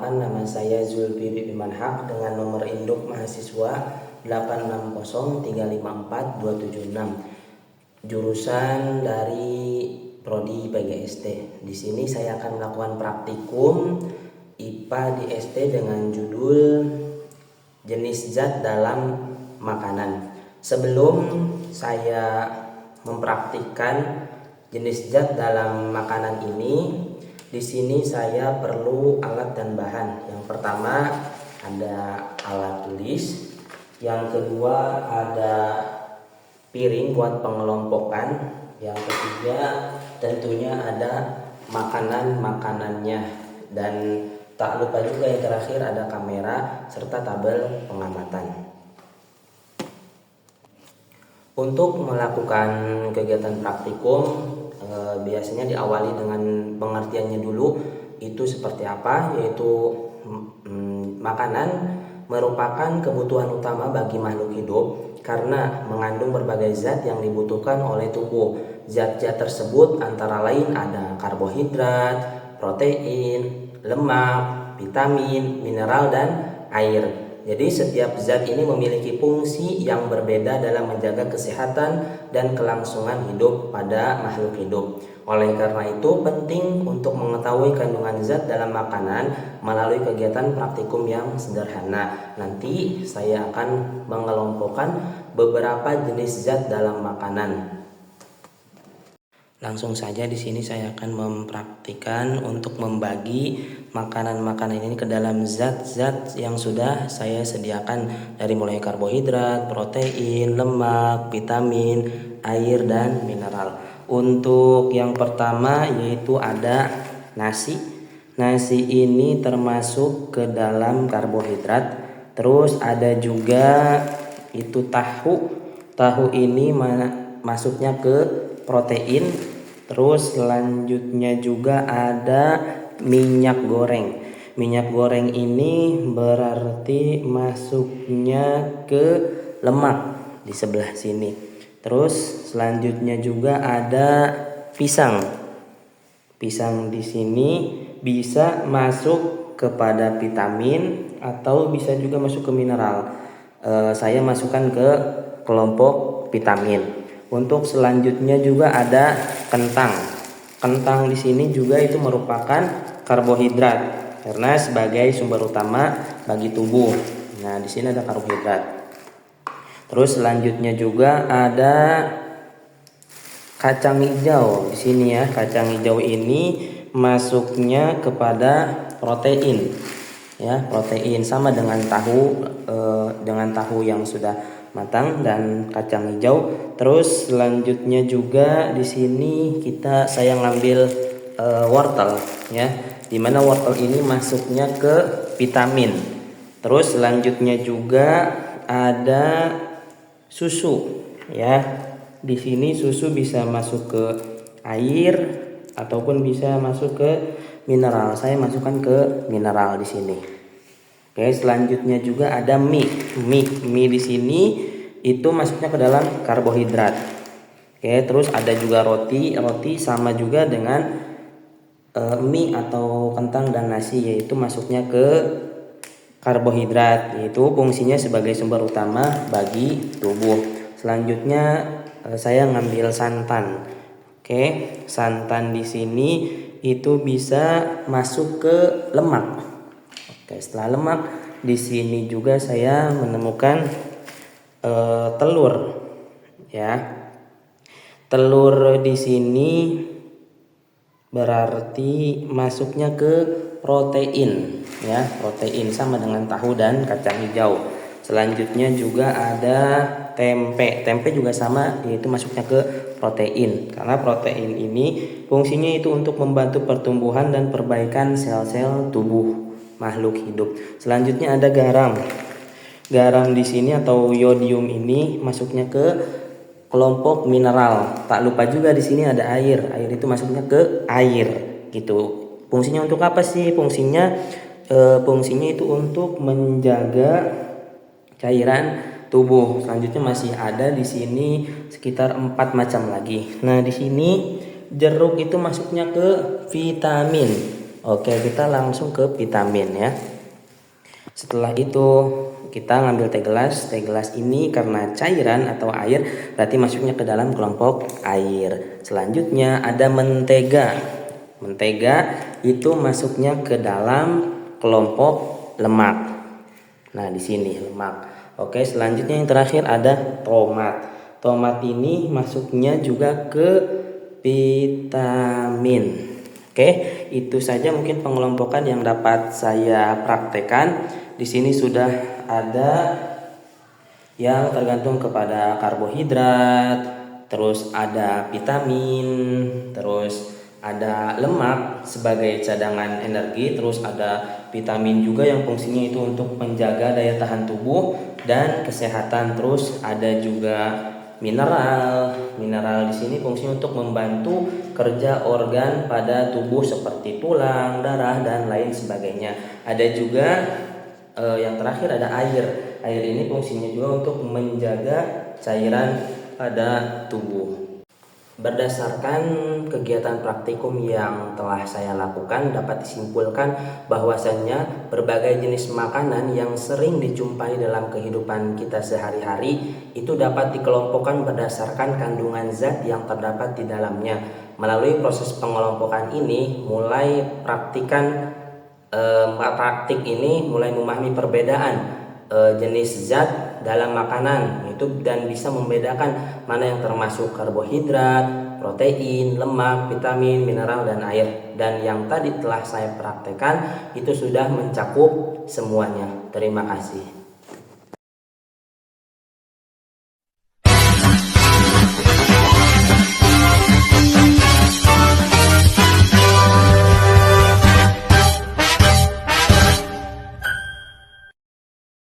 Perkenalkan, nama saya Zulkifli Bimanhaq dengan nomor induk mahasiswa 860354276. Jurusan dari Prodi PGST. Di sini saya akan melakukan praktikum IPA di ST dengan judul jenis zat dalam makanan. Sebelum saya mempraktikkan jenis zat dalam makanan ini, di sini saya perlu alat dan bahan. Yang pertama ada alat tulis, yang kedua ada piring buat pengelompokan, yang ketiga tentunya ada makanannya, dan tak lupa juga yang terakhir ada kamera serta tabel pengamatan. Untuk melakukan kegiatan praktikum biasanya diawali dengan pengertiannya dulu, itu seperti apa, yaitu makanan merupakan kebutuhan utama bagi makhluk hidup karena mengandung berbagai zat yang dibutuhkan oleh tubuh. Zat-zat tersebut antara lain ada karbohidrat, protein, lemak, vitamin, mineral, dan air. Jadi setiap zat ini memiliki fungsi yang berbeda dalam menjaga kesehatan dan kelangsungan hidup pada makhluk hidup. Oleh karena itu penting untuk mengetahui kandungan zat dalam makanan melalui kegiatan praktikum yang sederhana. Nanti saya akan mengelompokkan beberapa jenis zat dalam makanan. Langsung saja di sini saya akan mempraktikkan untuk membagi makanan-makanan ini ke dalam zat-zat yang sudah saya sediakan, dari mulai karbohidrat, protein, lemak, vitamin, air, dan mineral. Untuk yang pertama yaitu ada nasi. Nasi ini termasuk ke dalam karbohidrat. Terus ada juga itu tahu. Tahu ini masuknya ke protein. Terus selanjutnya juga ada minyak goreng. Minyak goreng ini berarti masuknya ke lemak di sebelah sini. Terus selanjutnya juga ada pisang. Pisang di sini bisa masuk kepada vitamin atau bisa juga masuk ke mineral. Saya masukkan ke kelompok vitamin. Untuk selanjutnya juga ada kentang. Kentang di sini juga itu merupakan karbohidrat karena sebagai sumber utama bagi tubuh. Nah, di sini ada karbohidrat. Terus selanjutnya juga ada kacang hijau di sini ya. Kacang hijau ini masuknya kepada protein. Ya, protein sama dengan tahu yang sudah matang dan kacang hijau. Terus selanjutnya juga di sini saya ngambil wortel ya, dimana wortel ini masuknya ke vitamin. Terus selanjutnya juga ada susu ya. Di sini susu bisa masuk ke air ataupun bisa masuk ke mineral. Saya masukkan ke mineral di sini. Oke, selanjutnya juga ada mie. Mie di sini itu masuknya ke dalam karbohidrat. Oke, terus ada juga roti. Roti sama juga dengan mie atau kentang dan nasi, yaitu masuknya ke karbohidrat, yaitu fungsinya sebagai sumber utama bagi tubuh. Selanjutnya saya ngambil santan. Oke, santan di sini itu bisa masuk ke lemak. Oke, setelah lemak di sini juga saya menemukan telur ya. Telur di sini berarti masuknya ke protein ya, protein sama dengan tahu dan kacang hijau. Selanjutnya juga ada tempe. Tempe juga sama, yaitu masuknya ke protein karena protein ini fungsinya itu untuk membantu pertumbuhan dan perbaikan sel-sel tubuh makhluk hidup. Selanjutnya ada garam. Garam di sini atau yodium ini masuknya ke kelompok mineral. Tak lupa juga di sini ada air. Air itu masuknya ke air gitu. Fungsinya untuk apa sih? Fungsinya itu untuk menjaga cairan tubuh. Selanjutnya masih ada di sini sekitar 4 macam lagi. Nah, di sini jeruk itu masuknya ke vitamin. Oke, kita langsung ke vitamin ya. Setelah itu kita ngambil teh gelas. Teh gelas ini karena cairan atau air berarti masuknya ke dalam kelompok air. Selanjutnya ada mentega. Mentega itu masuknya ke dalam kelompok lemak. Nah, di sini lemak. Oke, selanjutnya yang terakhir ada tomat. Tomat ini masuknya juga ke vitamin. Oke, itu saja mungkin pengelompokan yang dapat saya praktekkan. Di sini sudah ada yang tergantung kepada karbohidrat, terus ada vitamin, terus ada lemak sebagai cadangan energi, terus ada vitamin juga yang fungsinya itu untuk menjaga daya tahan tubuh dan kesehatan. Terus ada juga mineral. Mineral di sini fungsinya untuk membantu kerja organ pada tubuh seperti tulang, darah dan lain sebagainya. Ada juga yang terakhir ada air. Air ini fungsinya juga untuk menjaga cairan pada tubuh. Berdasarkan kegiatan praktikum yang telah saya lakukan, dapat disimpulkan bahwasannya berbagai jenis makanan yang sering dijumpai dalam kehidupan kita sehari-hari itu dapat dikelompokkan berdasarkan kandungan zat yang terdapat di dalamnya. Melalui proses pengelompokan ini, mulai praktik ini mulai memahami perbedaan jenis zat dalam makanan itu dan bisa membedakan mana yang termasuk karbohidrat, protein, lemak, vitamin, mineral dan air. Dan yang tadi telah saya praktekkan itu sudah mencakup semuanya. Terima kasih.